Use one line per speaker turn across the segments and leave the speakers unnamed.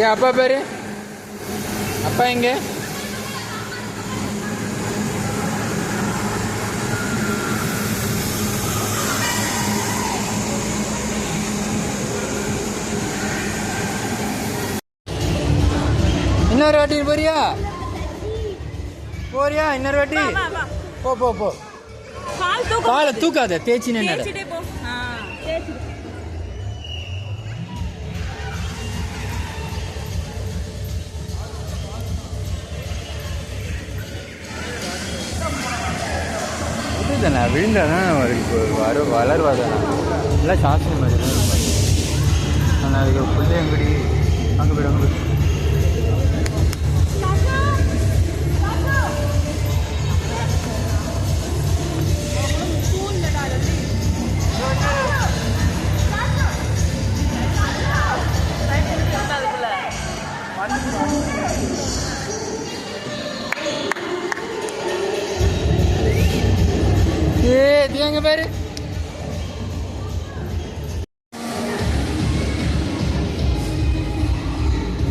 ஏன் அப்பா பேரு? அப்பா எங்க? இன்னொரு வாட்டி போறியா? போறியா இன்னொரு வாட்டி? போ போ போ. காலை தூக்காத, தேய்ச்சி நின்று. இதுதானே விழுந்தாதான் வளருவாதானே எல்லாம் சாப்பிட மாதிரி தான் இருப்பாங்க. ஆனால் அதுக்கு பிள்ளையங்குடி அங்கே போய்டு அங்கே போய்டு. எங்க பேரு?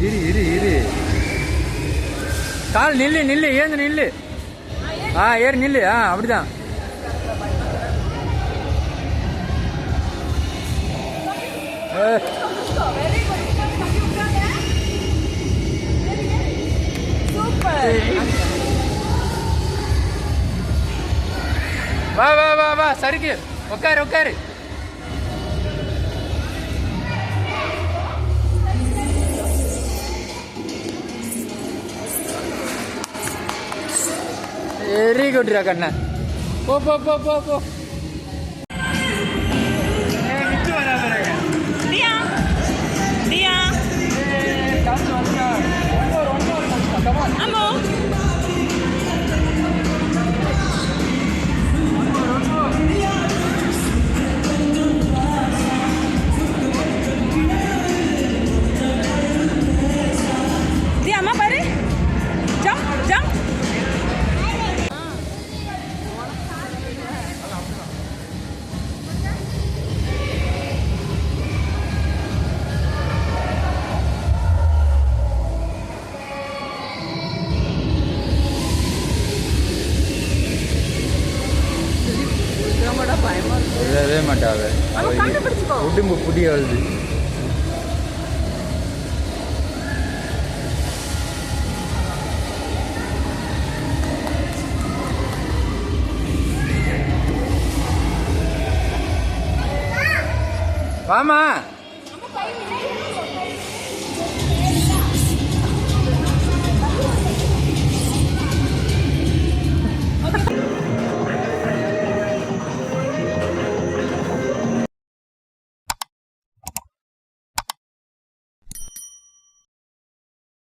இரு இரு இரு. கால் நில்லு நில்லு, ஏந்து நில்லு. ஏறு நில்லு. அப்படிதான். வா வா வா வா, சருக்கு உட்காரு உட்காரு. வெரி குட் ரா கண்ணா. போ போ போ போ போ. விடவே மாட்டாவே. உடம்பு புடிய வருது. வாமா.